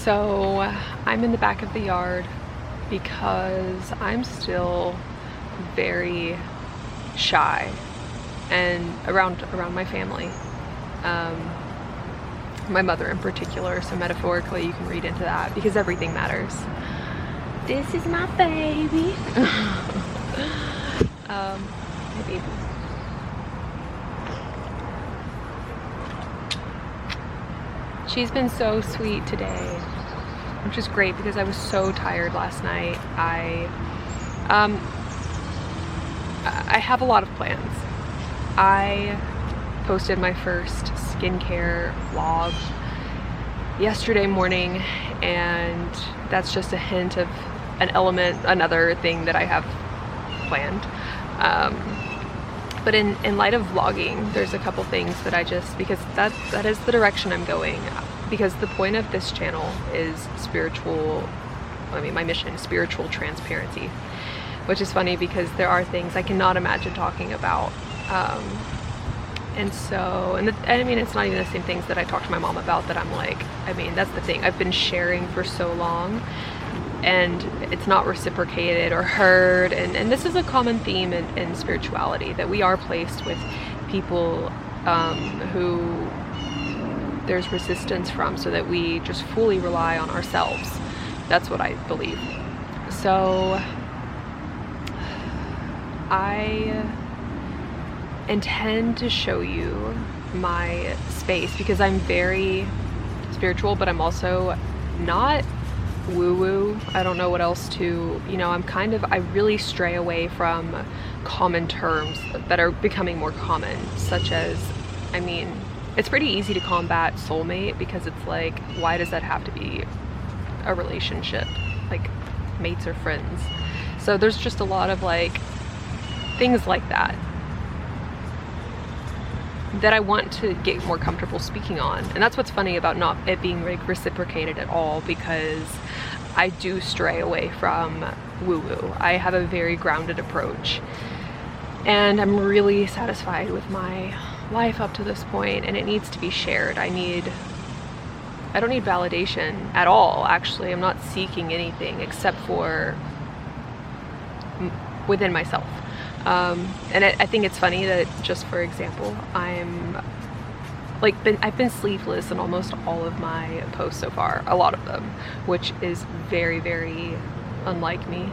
So I'm in the back of the yard because I'm still very shy and around my family, my mother in particular. So metaphorically you can read into that because everything matters. This is my baby. My baby. She's been so sweet today, which is great because I was so tired last night. I have a lot of plans. I posted my first skincare vlog yesterday morning, and that's just a hint of another thing that I have planned. But in light of vlogging, there's a couple things that because that is the direction I'm going. Because the point of this channel is my mission is spiritual transparency. Which is funny because there are things I cannot imagine talking about. I mean, it's not even the same things that I talk to my mom about that I'm like, I mean, that's the thing. I've been sharing for so long and it's not reciprocated or heard. And this is a common theme in spirituality, that we are placed with people who there's resistance from, so that we just fully rely on ourselves. That's what I believe. So I intend to show you my space because I'm very spiritual, but I'm also not woo-woo. I don't know what else to, I really stray away from common terms that are becoming more common, such as, it's pretty easy to combat soulmate because it's like, why does that have to be a relationship? Like, mates or friends. So there's just a lot of like things like that I want to get more comfortable speaking on. And that's what's funny about not it being like reciprocated at all, because I do stray away from woo-woo. I have a very grounded approach and I'm really satisfied with my life up to this point, and it needs to be shared. I don't need validation at all, actually. I'm not seeking anything except for within myself. I think it's funny that, just for example, I've been sleeveless in almost all of my posts so far, a lot of them, which is very, very unlike me.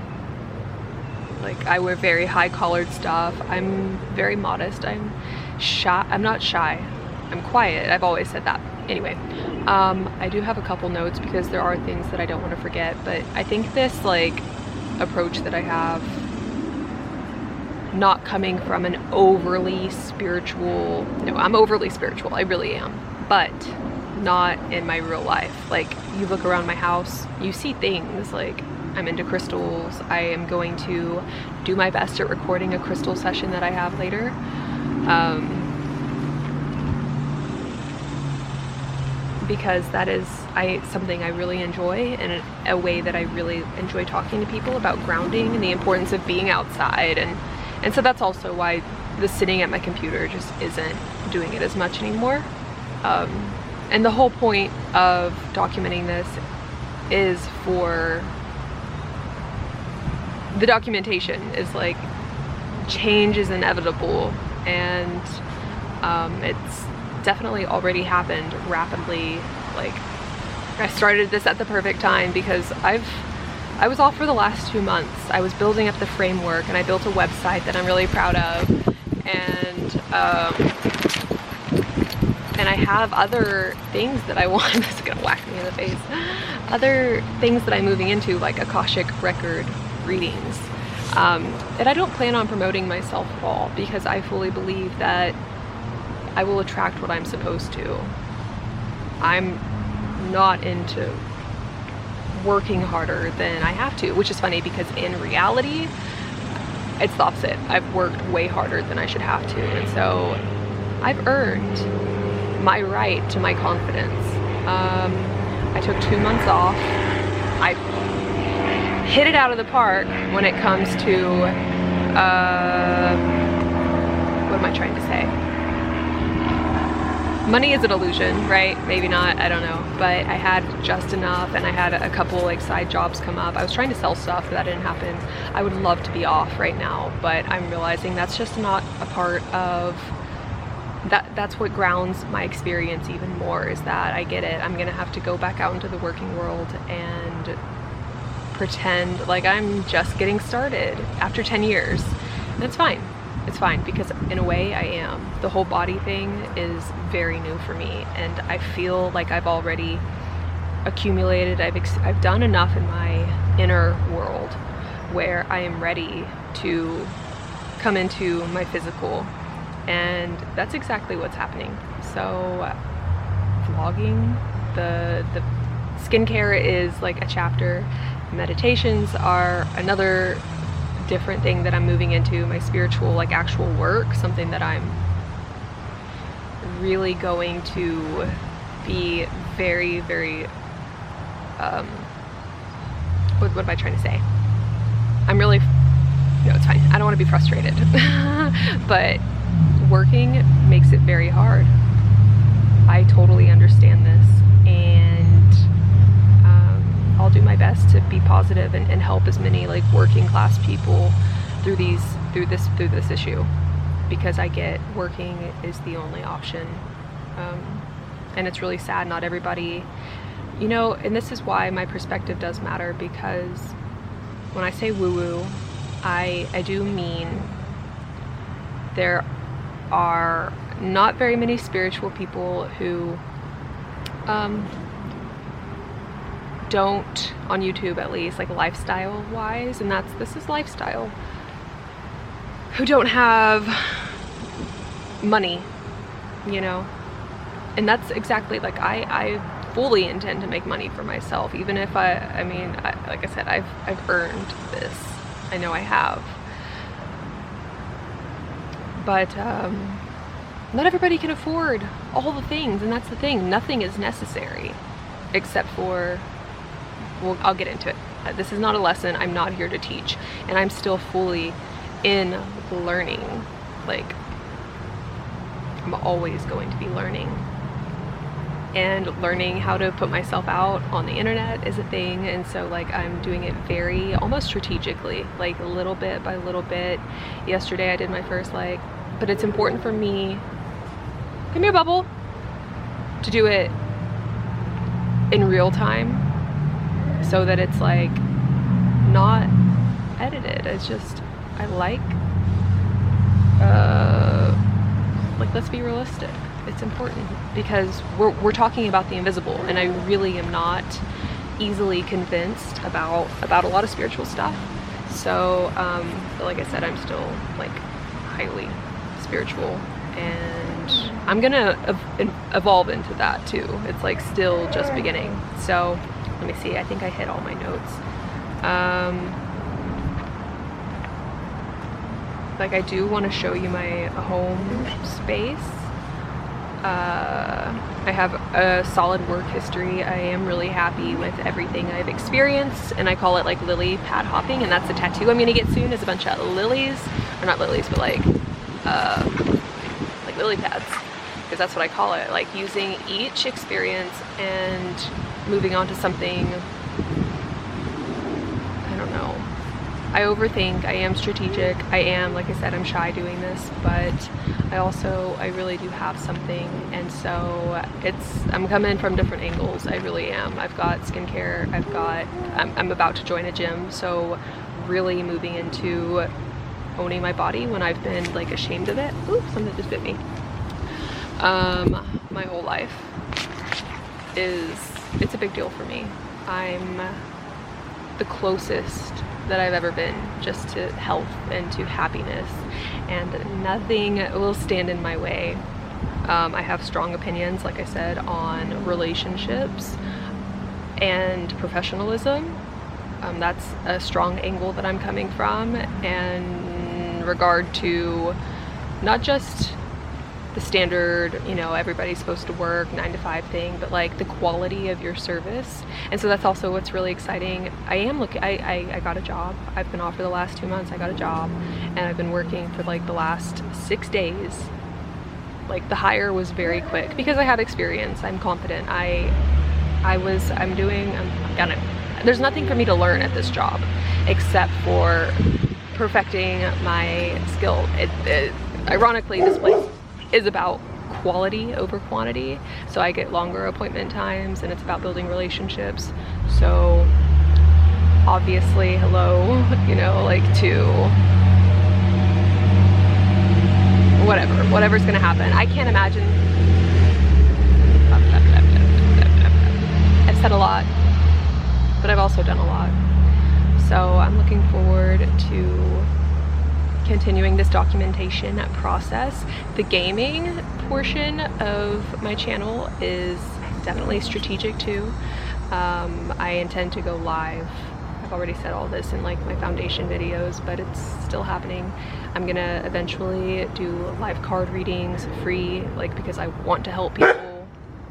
Like, I wear very high collared stuff. I'm very modest. I'm shy. I'm not shy. I'm quiet. I've always said that. Anyway, I do have a couple notes because there are things that I don't want to forget, but I think this approach that I have, not coming from an overly spiritual, no, I'm overly spiritual, I really am, but not in my real life. Like, you look around my house, you see things like I'm into crystals. I am going to do my best at recording a crystal session that I have later. Because that is something I really enjoy, and a way that I really enjoy talking to people about grounding and the importance of being outside. And so that's also why the sitting at my computer just isn't doing it as much anymore. And the whole point of documenting this is for the documentation is like, change is inevitable, and it's definitely already happened rapidly. Like, I started this at the perfect time because I was off for the last 2 months. I was building up the framework, and I built a website that I'm really proud of, and I have other things that I want. This is gonna whack me in the face. Other things that I'm moving into, like Akashic record readings, and I don't plan on promoting myself at all, because I fully believe that I will attract what I'm supposed to. I'm not into working harder than I have to, which is funny because in reality it's the opposite. I've worked way harder than I should have to, and so I've earned my right to my confidence. I took 2 months off. I hit it out of the park when it comes to what am I trying to say? money is an illusion, right? Maybe not, I don't know. But I had just enough, and I had a couple like side jobs come up. I was trying to sell stuff, but that didn't happen. I would love to be off right now, but I'm realizing that's just not a part of that's what grounds my experience even more, is that I get it. I'm gonna have to go back out into the working world and pretend like I'm just getting started after 10 years. And it's fine. It's fine, because in a way I am. The whole body thing is very new for me, and I feel like I've already accumulated, I've done enough in my inner world where I am ready to come into my physical, and that's exactly what's happening. So vlogging, the skincare is like a chapter, meditations are another different thing that I'm moving into, my spiritual, like actual work, something that I'm really going to be very, very, what am I trying to say? I'm really, no, it's fine. I don't want to be frustrated, but working makes it very hard. I totally understand this, and I'll do my best to be positive and help as many like working class people through this issue, because I get working is the only option, and it's really sad. Not everybody, you know, and this is why my perspective does matter, because when I say woo-woo, I do mean there are not very many spiritual people who don't, on YouTube at least, like lifestyle wise, and this is lifestyle, who don't have money, you know. And that's exactly, like, I fully intend to make money for myself, even if I mean, like I said, I've earned this. I know I have. But not everybody can afford all the things, and that's the thing. Nothing is necessary except for, well, I'll get into it. This is not a lesson. I'm not here to teach, and I'm still fully in learning. Like, I'm always going to be learning, and learning how to put myself out on the internet is a thing. And so like I'm doing it very almost strategically, like little bit by little bit. Yesterday I did my first like, but it's important for me, come here bubble, to do it in real time, so that it's like not edited. It's just, I like let's be realistic. It's important, because we're talking about the invisible, and I really am not easily convinced about a lot of spiritual stuff. So but like I said, I'm still like highly spiritual, and I'm gonna evolve into that too. It's like still just beginning. So let me see, I think I hit all my notes. Like, I do want to show you my home space. I have a solid work history. I am really happy with everything I've experienced, and I call it like lily pad hopping, and that's a tattoo I'm gonna get soon, is a bunch of lilies, or not lilies, but like lily pads, because that's what I call it. Like using each experience and moving on to something, I don't know. I overthink, I am strategic, I am, like I said, I'm shy doing this, but I really do have something, and so I'm coming from different angles. I really am. I've got skincare, I'm about to join a gym, so really moving into owning my body when I've been like ashamed of it. Ooh, something just bit me. My whole life it's a big deal for me. I'm the closest that I've ever been just to health and to happiness, and nothing will stand in my way. I have strong opinions, like I said, on relationships and professionalism. That's a strong angle that I'm coming from, and in regard to not just the standard, you know, everybody's supposed to work 9-to-5 thing, but like the quality of your service. And so that's also what's really exciting. I got a job. I've been off for the last 2 months. I got a job, and I've been working for like the last 6 days like the hire was very quick because I had experience. I'm confident. There's nothing for me to learn at this job except for perfecting my skill. Ironically, this place is about quality over quantity, so I get longer appointment times, and it's about building relationships. So obviously, hello, you know, like to whatever's gonna happen. I can't imagine. I've said a lot, but I've also done a lot. So I'm looking forward to continuing this documentation process. The gaming portion of my channel is definitely strategic too. I intend to go live. I've already said all this in like my foundation videos, but it's still happening. I'm gonna eventually do live card readings free, like because I want to help people.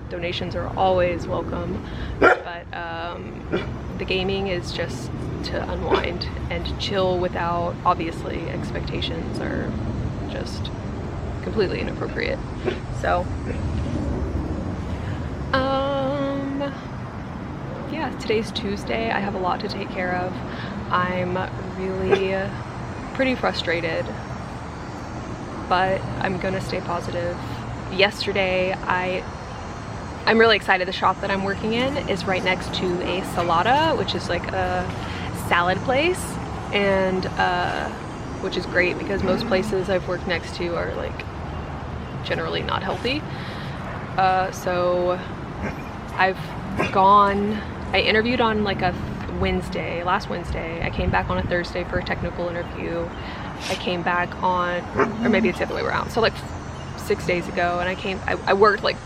Donations are always welcome, but the gaming is just to unwind and chill without, obviously, expectations are just completely inappropriate. So yeah, today's Tuesday. I have a lot to take care of. I'm really pretty frustrated, but I'm gonna stay positive. Yesterday, I'm really excited. The shop that I'm working in is right next to a salada, which is like a salad place, and which is great because most places I've worked next to are like generally not healthy. So I interviewed on like a last Wednesday. I came back on a Thursday for a technical interview. I came back on, or maybe it's the other way around. So like 6 days ago, and I worked, like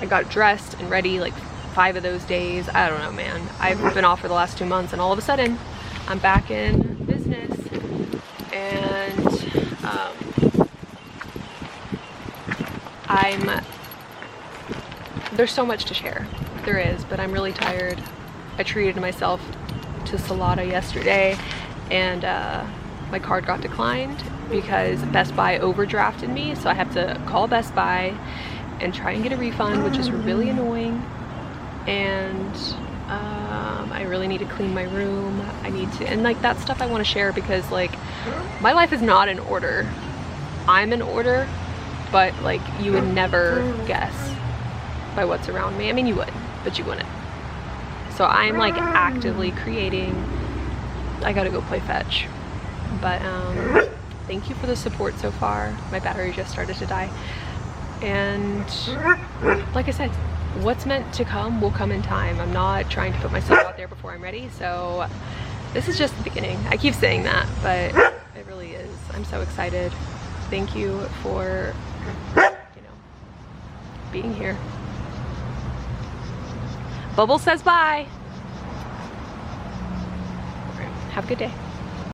I got dressed and ready like 5 of those days. I don't know, man. I've been off for the last 2 months, and all of a sudden I'm back in business, and there's so much to share. There is, but I'm really tired. I treated myself to salada yesterday, and my card got declined because Best Buy overdrafted me, so I have to call Best Buy and try and get a refund, which is really annoying. And I really need to clean my room. And like that stuff I want to share because like my life is not in order. I'm in order, but like you would never guess by what's around me. I mean, you would, but you wouldn't. So I'm like actively creating. I gotta go play fetch. But thank you for the support so far. My battery just started to die. And like I said, what's meant to come will come in time. I'm not trying to put myself out there before I'm ready. So this is just the beginning. I keep saying that, but it really is. I'm so excited. Thank you for, being here. Bubble says bye. Have a good day.